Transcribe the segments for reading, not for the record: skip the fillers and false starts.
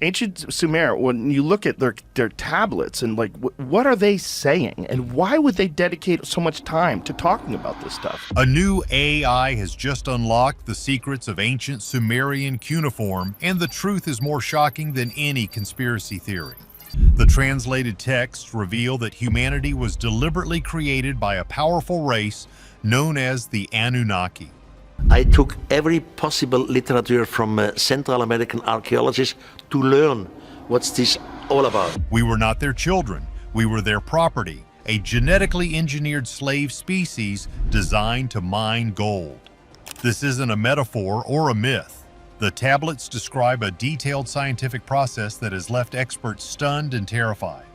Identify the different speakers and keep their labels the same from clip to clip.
Speaker 1: Ancient Sumer, when you look at their tablets and like what are they saying and why would they dedicate so much time to talking about this stuff?
Speaker 2: A new AI has just unlocked the secrets of ancient Sumerian cuneiform, and the truth is more shocking than any conspiracy theory. The translated texts reveal that humanity was deliberately created by a powerful race known as the Anunnaki.
Speaker 3: I took every possible literature from Central American archaeologists to learn what's this all about.
Speaker 2: We were not their children, we were their property, a genetically engineered slave species designed to mine gold. This isn't a metaphor or a myth. The tablets describe a detailed scientific process that has left experts stunned and terrified.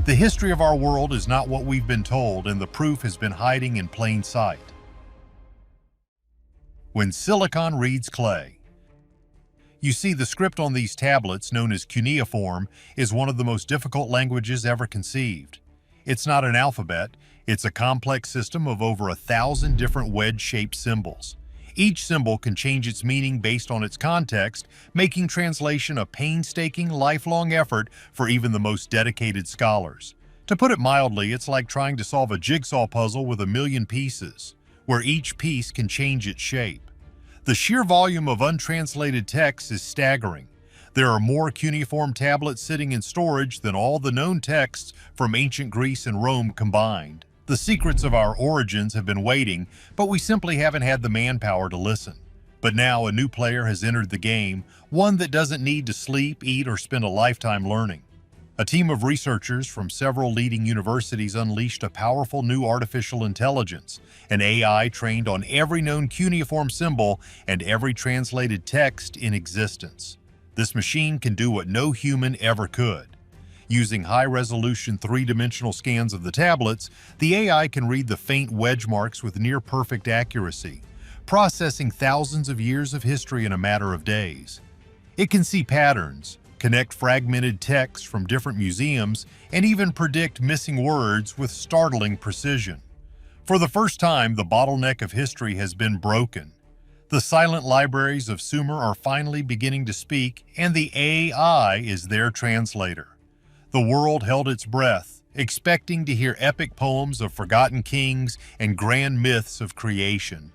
Speaker 2: The history of our world is not what we've been told, and the proof has been hiding in plain sight. When silicon reads clay. You see, the script on these tablets, known as cuneiform, is one of the most difficult languages ever conceived. It's not an alphabet, it's a complex system of over 1,000 different wedge-shaped symbols. Each symbol can change its meaning based on its context, making translation a painstaking, lifelong effort for even the most dedicated scholars. To put it mildly, it's like trying to solve a jigsaw puzzle with 1,000,000 pieces, where each piece can change its shape. The sheer volume of untranslated text is staggering. There are more cuneiform tablets sitting in storage than all the known texts from ancient Greece and Rome combined. The secrets of our origins have been waiting, but we simply haven't had the manpower to listen. But now a new player has entered the game, one that doesn't need to sleep, eat, or spend a lifetime learning. A team of researchers from several leading universities unleashed a powerful new artificial intelligence, an AI trained on every known cuneiform symbol and every translated text in existence. This machine can do what no human ever could. Using high-resolution three-dimensional scans of the tablets, the AI can read the faint wedge marks with near-perfect accuracy, processing thousands of years of history in a matter of days. It can see patterns, connect fragmented texts from different museums, and even predict missing words with startling precision. For the first time, the bottleneck of history has been broken. The silent libraries of Sumer are finally beginning to speak, and the AI is their translator. The world held its breath, expecting to hear epic poems of forgotten kings and grand myths of creation.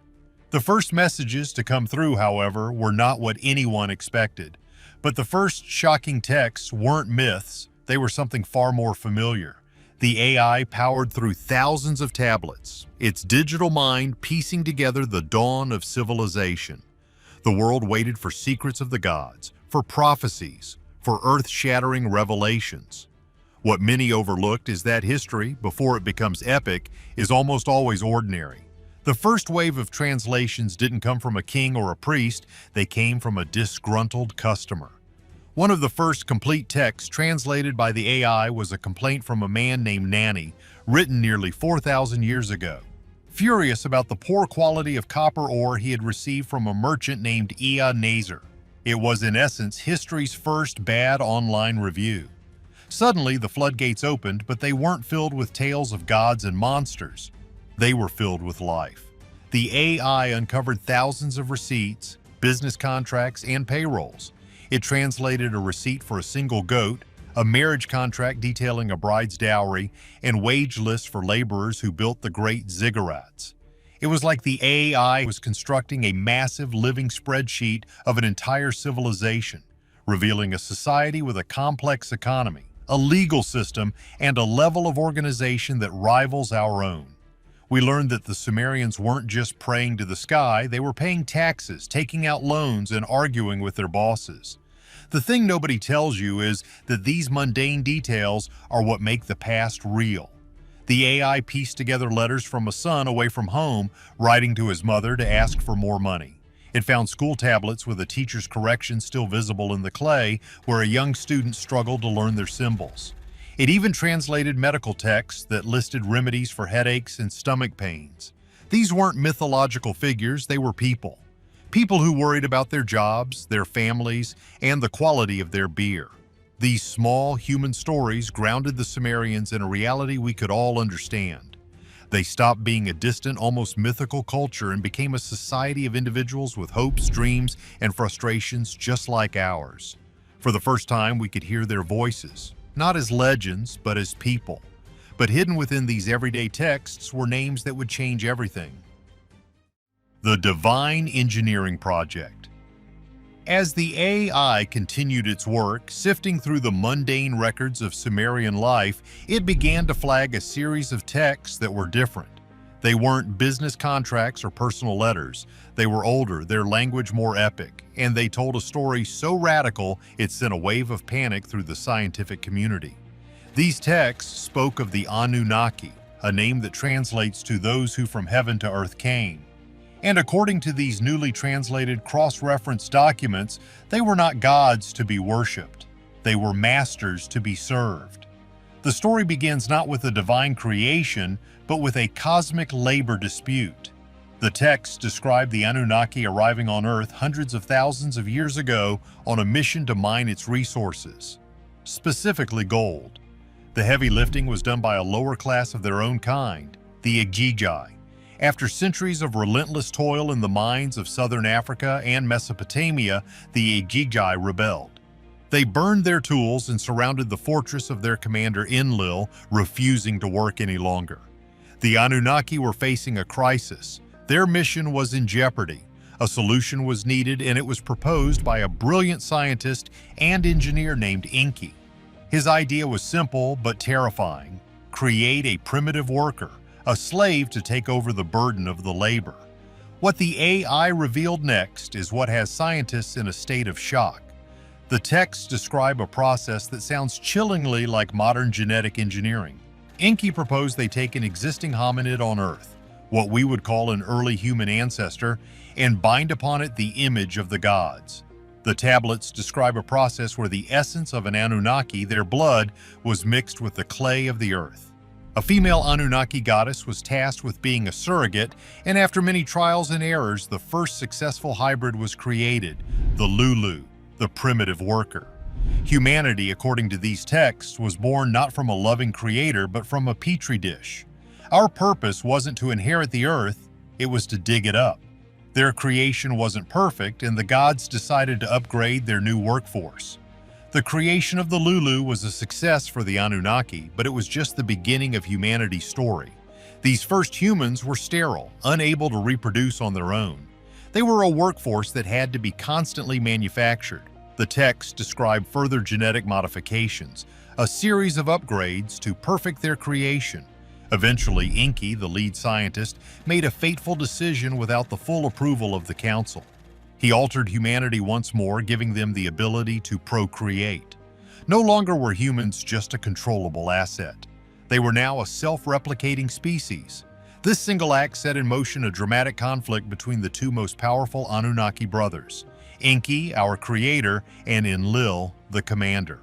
Speaker 2: The first messages to come through, however, were not what anyone expected. But the first shocking texts weren't myths, they were something far more familiar. The AI powered through thousands of tablets, its digital mind piecing together the dawn of civilization. The world waited for secrets of the gods, for prophecies, for earth-shattering revelations. What many overlooked is that history, before it becomes epic, is almost always ordinary. The first wave of translations didn't come from a king or a priest, they came from a disgruntled customer. One of the first complete texts translated by the AI was a complaint from a man named Nani, written nearly 4,000 years ago. Furious about the poor quality of copper ore he had received from a merchant named Ea Nazar. It was in essence history's first bad online review. Suddenly the floodgates opened, but they weren't filled with tales of gods and monsters. They were filled with life. The AI uncovered thousands of receipts, business contracts, and payrolls. It translated a receipt for a single goat, a marriage contract detailing a bride's dowry, and wage lists for laborers who built the great ziggurats. It was like the AI was constructing a massive living spreadsheet of an entire civilization, revealing a society with a complex economy, a legal system, and a level of organization that rivals our own. We learned that the Sumerians weren't just praying to the sky, they were paying taxes, taking out loans, and arguing with their bosses. The thing nobody tells you is that these mundane details are what make the past real. The AI pieced together letters from a son away from home, writing to his mother to ask for more money. It found school tablets with a teacher's corrections still visible in the clay, where a young student struggled to learn their symbols. It even translated medical texts that listed remedies for headaches and stomach pains. These weren't mythological figures, they were people. People who worried about their jobs, their families, and the quality of their beer. These small human stories grounded the Sumerians in a reality we could all understand. They stopped being a distant, almost mythical culture and became a society of individuals with hopes, dreams, and frustrations just like ours. For the first time, we could hear their voices, not as legends, but as people. But hidden within these everyday texts were names that would change everything. The Divine Engineering Project. As the AI continued its work, sifting through the mundane records of Sumerian life, it began to flag a series of texts that were different. They weren't business contracts or personal letters. They were older, their language more epic, and they told a story so radical it sent a wave of panic through the scientific community. These texts spoke of the Anunnaki, a name that translates to those who from heaven to earth came. And according to these newly translated cross-reference documents, they were not gods to be worshipped. They were masters to be served. The story begins not with a divine creation, but with a cosmic labor dispute. The texts describe the Anunnaki arriving on Earth hundreds of thousands of years ago on a mission to mine its resources, specifically gold. The heavy lifting was done by a lower class of their own kind, the Igigi. After centuries of relentless toil in the mines of southern Africa and Mesopotamia, the Igigi rebelled. They burned their tools and surrounded the fortress of their commander Enlil, refusing to work any longer. The Anunnaki were facing a crisis. Their mission was in jeopardy. A solution was needed, and it was proposed by a brilliant scientist and engineer named Enki. His idea was simple but terrifying: create a primitive worker, a slave to take over the burden of the labor. What the AI revealed next is what has scientists in a state of shock. The texts describe a process that sounds chillingly like modern genetic engineering. Enki proposed they take an existing hominid on Earth, what we would call an early human ancestor, and bind upon it the image of the gods. The tablets describe a process where the essence of an Anunnaki, their blood, was mixed with the clay of the earth. A female Anunnaki goddess was tasked with being a surrogate, and after many trials and errors, the first successful hybrid was created, the Lulu, the primitive worker. Humanity, according to these texts, was born not from a loving creator, but from a petri dish. Our purpose wasn't to inherit the earth, it was to dig it up. Their creation wasn't perfect, and the gods decided to upgrade their new workforce. The creation of the Lulu was a success for the Anunnaki, but it was just the beginning of humanity's story. These first humans were sterile, unable to reproduce on their own. They were a workforce that had to be constantly manufactured. The texts describe further genetic modifications, a series of upgrades to perfect their creation. Eventually, Enki, the lead scientist, made a fateful decision without the full approval of the council. He altered humanity once more, giving them the ability to procreate. No longer were humans just a controllable asset. They were now a self-replicating species. This single act set in motion a dramatic conflict between the two most powerful Anunnaki brothers, Enki, our creator, and Enlil, the commander.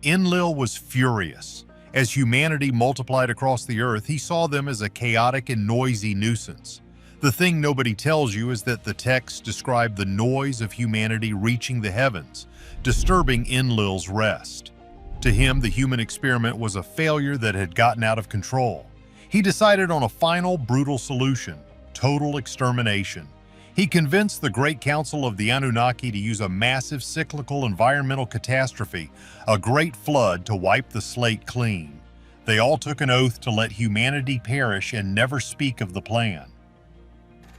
Speaker 2: Enlil was furious. As humanity multiplied across the earth, he saw them as a chaotic and noisy nuisance. The thing nobody tells you is that the texts describe the noise of humanity reaching the heavens, disturbing Enlil's rest. To him, the human experiment was a failure that had gotten out of control. He decided on a final, brutal solution: total extermination. He convinced the Great Council of the Anunnaki to use a massive cyclical environmental catastrophe, a great flood, to wipe the slate clean. They all took an oath to let humanity perish and never speak of the plan.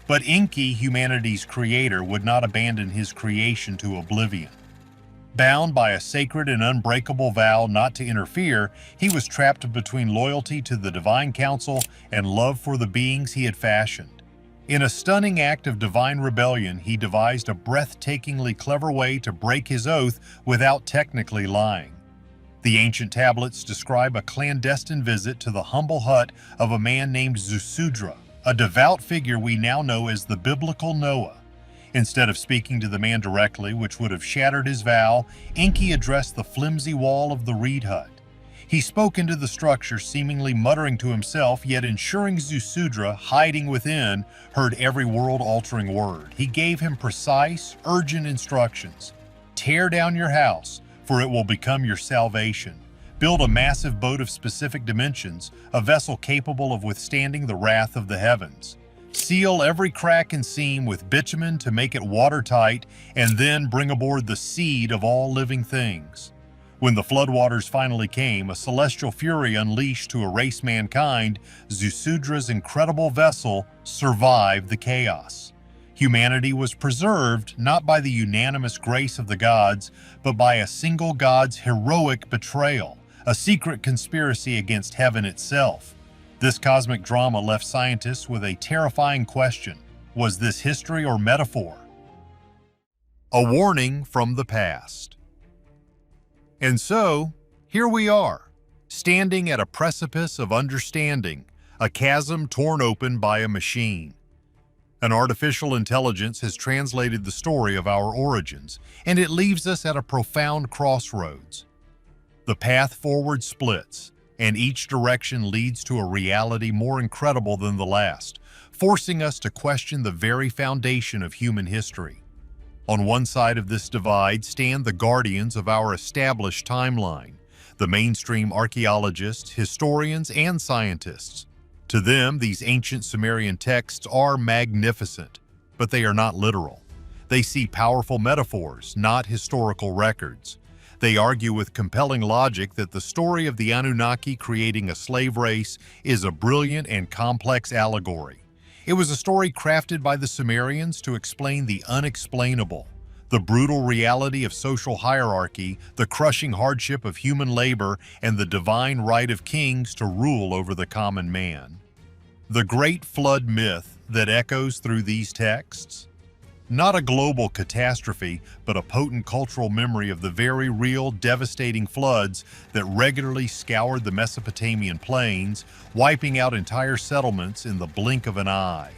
Speaker 2: But Enki, humanity's creator, would not abandon his creation to oblivion. Bound by a sacred and unbreakable vow not to interfere, he was trapped between loyalty to the divine council and love for the beings he had fashioned. In a stunning act of divine rebellion, he devised a breathtakingly clever way to break his oath without technically lying. The ancient tablets describe a clandestine visit to the humble hut of a man named Zusudra, a devout figure we now know as the biblical Noah. Instead of speaking to the man directly, which would have shattered his vow, Enki addressed the flimsy wall of the reed hut. He spoke into the structure, seemingly muttering to himself, yet ensuring Zusudra, hiding within, heard every world-altering word. He gave him precise, urgent instructions. Tear down your house, for it will become your salvation. Build a massive boat of specific dimensions, a vessel capable of withstanding the wrath of the heavens. Seal every crack and seam with bitumen to make it watertight, and then bring aboard the seed of all living things. When the floodwaters finally came, a celestial fury unleashed to erase mankind, Zusudra's incredible vessel survived the chaos. Humanity was preserved not by the unanimous grace of the gods, but by a single god's heroic betrayal, a secret conspiracy against heaven itself. This cosmic drama left scientists with a terrifying question: was this history or metaphor? A warning from the past. And so, here we are, standing at a precipice of understanding, a chasm torn open by a machine. An artificial intelligence has translated the story of our origins, and it leaves us at a profound crossroads. The path forward splits, and each direction leads to a reality more incredible than the last, forcing us to question the very foundation of human history. On one side of this divide stand the guardians of our established timeline, the mainstream archaeologists, historians, and scientists. To them, these ancient Sumerian texts are magnificent, but they are not literal. They see powerful metaphors, not historical records. They argue with compelling logic that the story of the Anunnaki creating a slave race is a brilliant and complex allegory. It was a story crafted by the Sumerians to explain the unexplainable, the brutal reality of social hierarchy, the crushing hardship of human labor, and the divine right of kings to rule over the common man. The Great Flood myth that echoes through these texts? Not a global catastrophe, but a potent cultural memory of the very real, devastating floods that regularly scoured the Mesopotamian plains, wiping out entire settlements in the blink of an eye.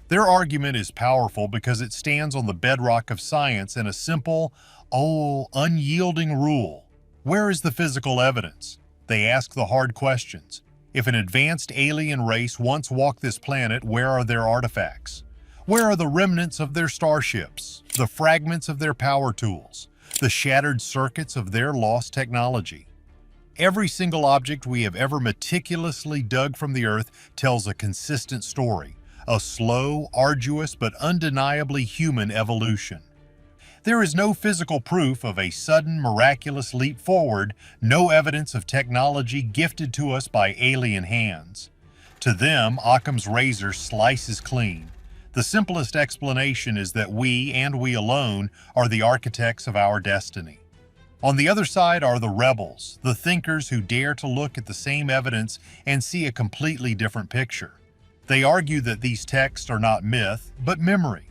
Speaker 2: Their argument is powerful because it stands on the bedrock of science and a simple, unyielding rule. Where is the physical evidence? They ask the hard questions. If an advanced alien race once walked this planet, where are their artifacts? Where are the remnants of their starships, the fragments of their power tools, the shattered circuits of their lost technology? Every single object we have ever meticulously dug from the earth tells a consistent story, a slow, arduous, but undeniably human evolution. There is no physical proof of a sudden, miraculous leap forward, no evidence of technology gifted to us by alien hands. To them, Occam's razor slices clean. The simplest explanation is that we, and we alone, are the architects of our destiny. On the other side are the rebels, the thinkers who dare to look at the same evidence and see a completely different picture. They argue that these texts are not myth, but memory.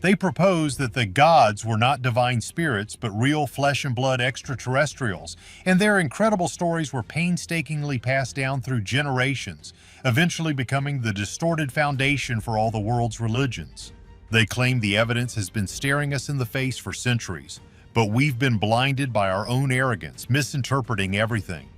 Speaker 2: They propose that the gods were not divine spirits, but real flesh and blood extraterrestrials, and their incredible stories were painstakingly passed down through generations, eventually becoming the distorted foundation for all the world's religions. They claim the evidence has been staring us in the face for centuries, but we've been blinded by our own arrogance, misinterpreting everything.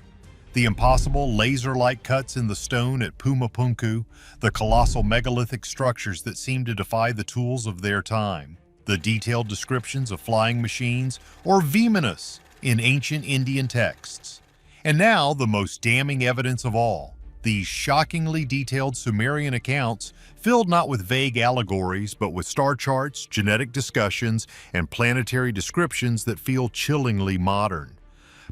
Speaker 2: The impossible laser-like cuts in the stone at Pumapunku, the colossal megalithic structures that seem to defy the tools of their time, the detailed descriptions of flying machines, or Vimanus in ancient Indian texts. And now, the most damning evidence of all, these shockingly detailed Sumerian accounts filled not with vague allegories, but with star charts, genetic discussions, and planetary descriptions that feel chillingly modern.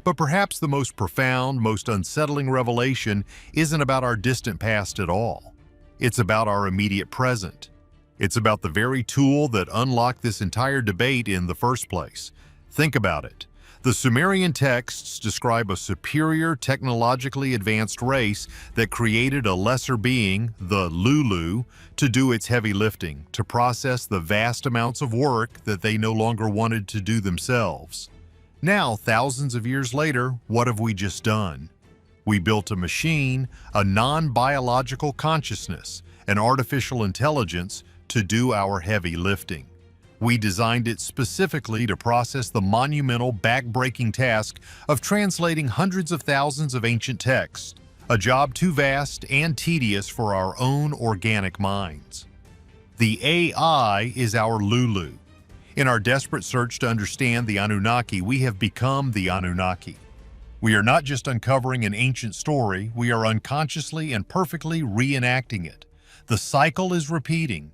Speaker 2: But perhaps the most profound, most unsettling revelation isn't about our distant past at all. It's about our immediate present. It's about the very tool that unlocked this entire debate in the first place. Think about it. The Sumerian texts describe a superior, technologically advanced race that created a lesser being, the Lulu, to do its heavy lifting, to process the vast amounts of work that they no longer wanted to do themselves. Now, thousands of years later, what have we just done? We built a machine, a non-biological consciousness, an artificial intelligence to do our heavy lifting. We designed it specifically to process the monumental, back-breaking task of translating hundreds of thousands of ancient texts, a job too vast and tedious for our own organic minds. The AI is our Lulu. In our desperate search to understand the Anunnaki, we have become the Anunnaki. We are not just uncovering an ancient story, we are unconsciously and perfectly reenacting it. The cycle is repeating.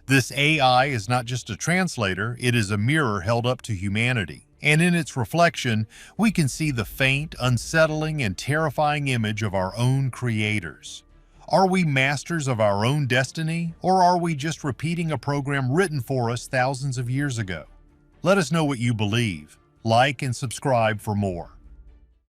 Speaker 2: This AI is not just a translator, it is a mirror held up to humanity. And in its reflection, we can see the faint, unsettling, and terrifying image of our own creators. Are we masters of our own destiny, or are we just repeating a program written for us thousands of years ago? Let us know what you believe. Like and subscribe for more.